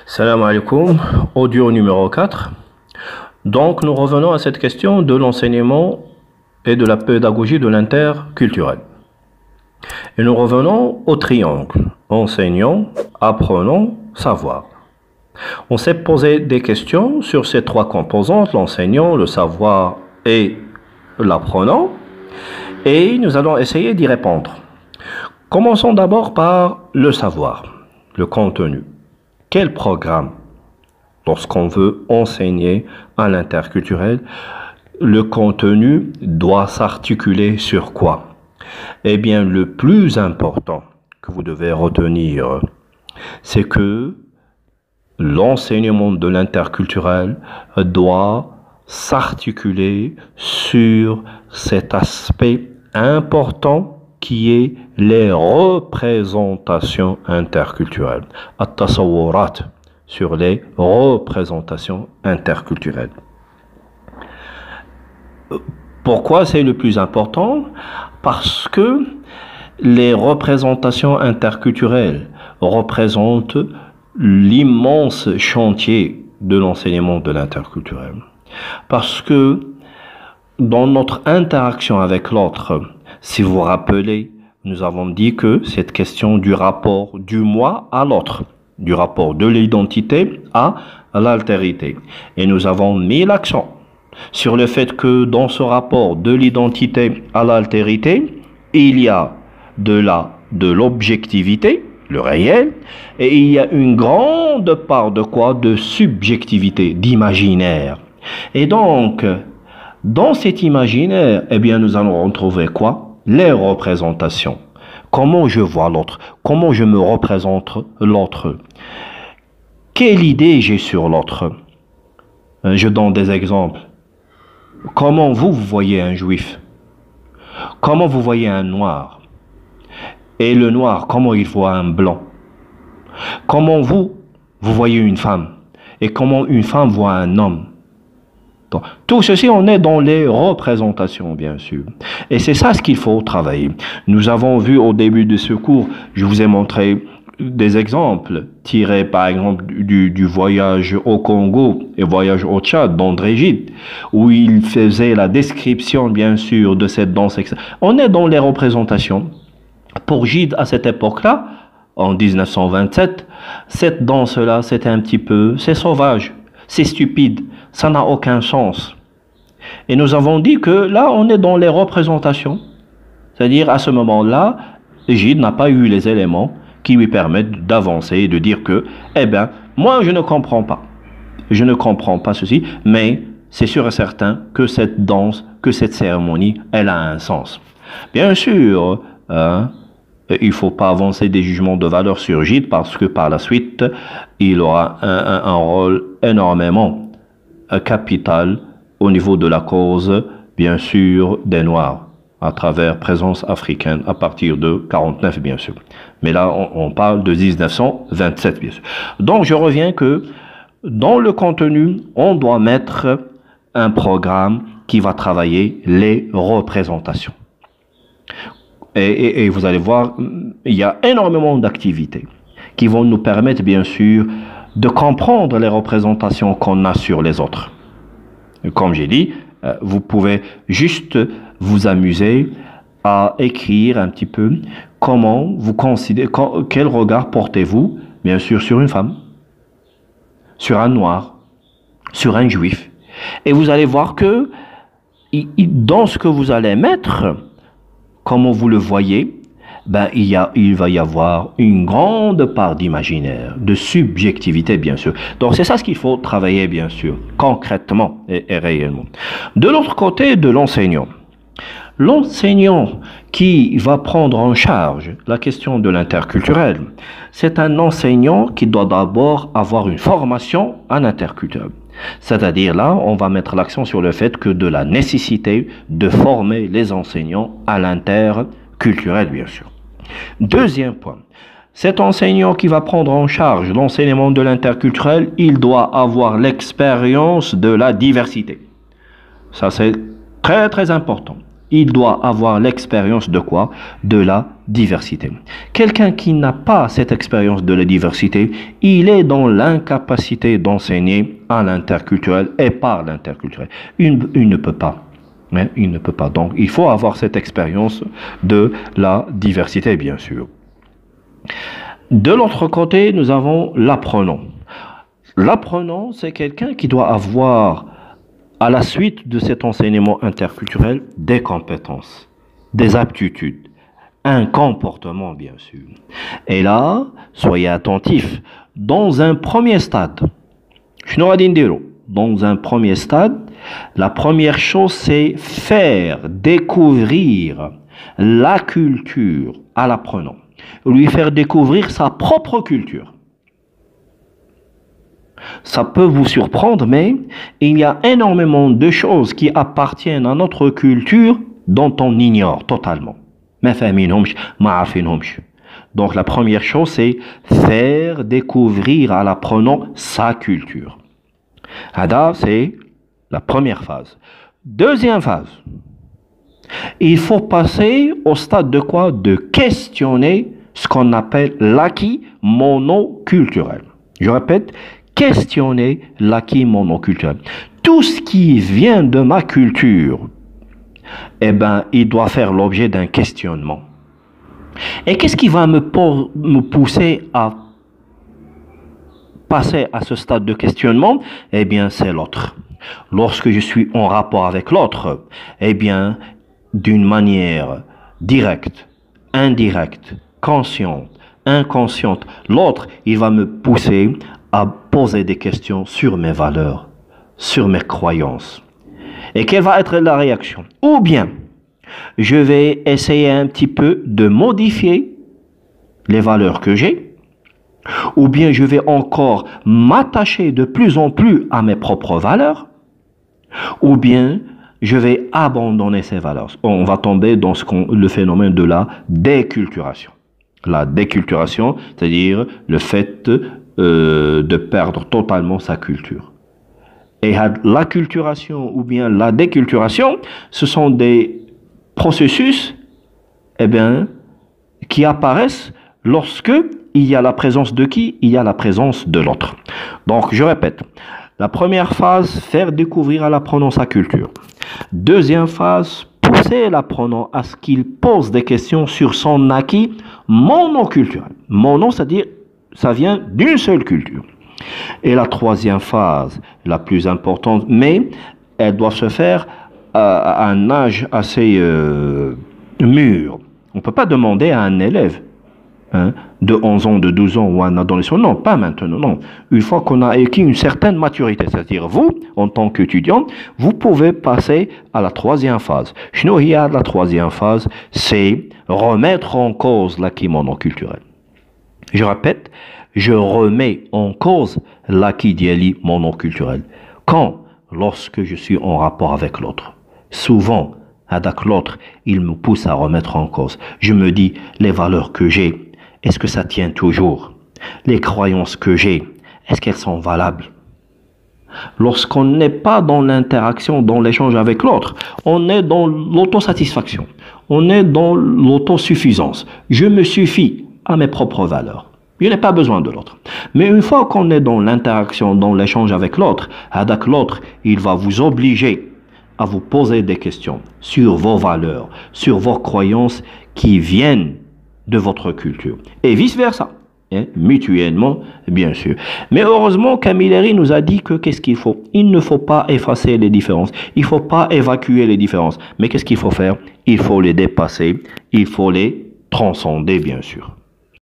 Salam alaikum, audio numéro 4. Donc nous revenons à cette question de l'enseignement et de la pédagogie de l'interculturel. Et nous revenons au triangle, enseignant, apprenant, savoir. On s'est posé des questions sur ces trois composantes, l'enseignant, le savoir et l'apprenant, et nous allons essayer d'y répondre. Commençons d'abord par le savoir, le contenu. Quel programme, lorsqu'on veut enseigner à l'interculturel, le contenu doit s'articuler sur quoi? Eh bien, le plus important que vous devez retenir, c'est que l'enseignement de l'interculturel doit s'articuler sur cet aspect important qui est les représentations interculturelles. At-tasawurat, sur les représentations interculturelles. Pourquoi c'est le plus important? Parce que les représentations interculturelles représentent l'immense chantier de l'enseignement de l'interculturel. Parce que dans notre interaction avec l'autre, si vous vous rappelez, nous avons dit que cette question du rapport du moi à l'autre, du rapport de l'identité à l'altérité. Et nous avons mis l'accent sur le fait que dans ce rapport de l'identité à l'altérité, il y a de l'objectivité, le réel, et il y a une grande part de quoi? De subjectivité, d'imaginaire. Et donc, dans cet imaginaire, eh bien, nous allons retrouver quoi? Les représentations. Comment je vois l'autre? Comment je me représente l'autre? Quelle idée j'ai sur l'autre? Je donne des exemples. Comment vous voyez un juif? Comment vous voyez un noir? Et le noir, comment il voit un blanc? Comment vous voyez une femme? Et comment une femme voit un homme? Donc, tout ceci, on est dans les représentations, bien sûr. Et c'est ça ce qu'il faut travailler. Nous avons vu au début de ce cours, je vous ai montré des exemples tirés par exemple du voyage au Congo et voyage au Tchad d'André Gide, où il faisait la description, bien sûr, de cette danse. On est dans les représentations. Pour Gide, à cette époque-là, en 1927, cette danse-là, c'était un petit peu, c'est sauvage, c'est stupide, ça n'a aucun sens. Et nous avons dit que là, on est dans les représentations. C'est-à-dire, à ce moment-là, Gide n'a pas eu les éléments qui lui permettent d'avancer et de dire que, eh bien, moi, je ne comprends pas. Je ne comprends pas ceci, mais c'est sûr et certain que cette danse, que cette cérémonie, elle a un sens. Bien sûr, il ne faut pas avancer des jugements de valeur sur Gide parce que par la suite, il aura un rôle énormément capital au niveau de la cause, bien sûr, des Noirs, à travers présence africaine, à partir de 49, bien sûr. Mais là, on parle de 1927, bien sûr. Donc, je reviens que dans le contenu, on doit mettre un programme qui va travailler les représentations. Et vous allez voir, il y a énormément d'activités qui vont nous permettre, bien sûr, de comprendre les représentations qu'on a sur les autres. Comme j'ai dit, vous pouvez juste vous amuser à écrire un petit peu comment vous considérez, quel regard portez-vous, bien sûr, sur une femme, sur un noir, sur un juif. Et vous allez voir que dans ce que vous allez mettre, comment vous le voyez, ben, il va y avoir une grande part d'imaginaire, de subjectivité, bien sûr. Donc, c'est ça ce qu'il faut travailler, bien sûr, concrètement et réellement. De l'autre côté, de l'enseignant. L'enseignant qui va prendre en charge la question de l'interculturel, c'est un enseignant qui doit d'abord avoir une formation en interculturel. C'est-à-dire là, on va mettre l'accent sur le fait que de la nécessité de former les enseignants à l'interculturel, bien sûr. Deuxième point, cet enseignant qui va prendre en charge l'enseignement de l'interculturel, il doit avoir l'expérience de la diversité. Ça, c'est très, très important. Il doit avoir l'expérience de quoi? De la diversité. Quelqu'un qui n'a pas cette expérience de la diversité, il est dans l'incapacité d'enseigner à l'interculturel et par l'interculturel. Il ne peut pas. Mais il ne peut pas. Donc, il faut avoir cette expérience de la diversité, bien sûr. De l'autre côté, nous avons l'apprenant. L'apprenant, c'est quelqu'un qui doit avoir, à la suite de cet enseignement interculturel, des compétences, des aptitudes, un comportement, bien sûr. Et là, soyez attentifs. Dans un premier stade, dans un premier stade, la première chose, c'est faire découvrir la culture à l'apprenant. Lui faire découvrir sa propre culture. Ça peut vous surprendre, mais il y a énormément de choses qui appartiennent à notre culture dont on ignore totalement. Donc la première chose, c'est faire découvrir à l'apprenant sa culture. Hada, c'est la première phase. Deuxième phase, il faut passer au stade de quoi? De questionner ce qu'on appelle l'acquis monoculturel. Je répète, questionner l'acquis monoculturel. Tout ce qui vient de ma culture, eh ben, il doit faire l'objet d'un questionnement. Et qu'est-ce qui va me pousser à passer à ce stade de questionnement? Eh bien, c'est l'autre. Lorsque je suis en rapport avec l'autre, eh bien, d'une manière directe, indirecte, consciente, inconsciente, l'autre, il va me pousser à poser des questions sur mes valeurs, sur mes croyances. Et quelle va être la réaction? Ou bien, je vais essayer un petit peu de modifier les valeurs que j'ai, ou bien je vais encore m'attacher de plus en plus à mes propres valeurs, ou bien je vais abandonner ces valeurs. On va tomber dans le phénomène de la déculturation. La déculturation, c'est-à-dire le fait de perdre totalement sa culture. Et l'acculturation ou bien la déculturation, ce sont des processus qui apparaissent lorsque il y a la présence de qui? Il y a la présence de l'autre. Donc, je répète, la première phase, faire découvrir à l'apprenant sa culture. Deuxième phase, pousser l'apprenant à ce qu'il pose des questions sur son acquis monoculturel. Mono, c'est-à-dire, ça vient d'une seule culture. Et la troisième phase, la plus importante, mais elle doit se faire à un âge assez mûr. On ne peut pas demander à un élève de 11 ans, de 12 ans ou un adolescent, non, pas maintenant, non. Une fois qu'on a acquis une certaine maturité, c'est-à-dire vous, en tant qu'étudiant, vous pouvez passer à la troisième phase. La troisième phase, c'est remettre en cause l'acquis monoculturel. Je répète, je remets en cause l'acquis d'Yali monoculturel. Quand? Lorsque je suis en rapport avec l'autre. Souvent, avec l'autre, il me pousse à remettre en cause. Je me dis, les valeurs que j'ai, est-ce que ça tient toujours? Les croyances que j'ai, est-ce qu'elles sont valables? Lorsqu'on n'est pas dans l'interaction, dans l'échange avec l'autre, on est dans l'autosatisfaction. On est dans l'autosuffisance. Je me suffis à mes propres valeurs. Je n'ai pas besoin de l'autre. Mais une fois qu'on est dans l'interaction, dans l'échange avec l'autre, il va vous obliger à vous poser des questions sur vos valeurs, sur vos croyances qui viennent de votre culture. Et vice-versa, mutuellement, bien sûr. Mais heureusement, Camilleri nous a dit que qu'est-ce qu'il faut? Il ne faut pas effacer les différences. Il ne faut pas évacuer les différences. Mais qu'est-ce qu'il faut faire? Il faut les dépasser. Il faut les transcender, bien sûr.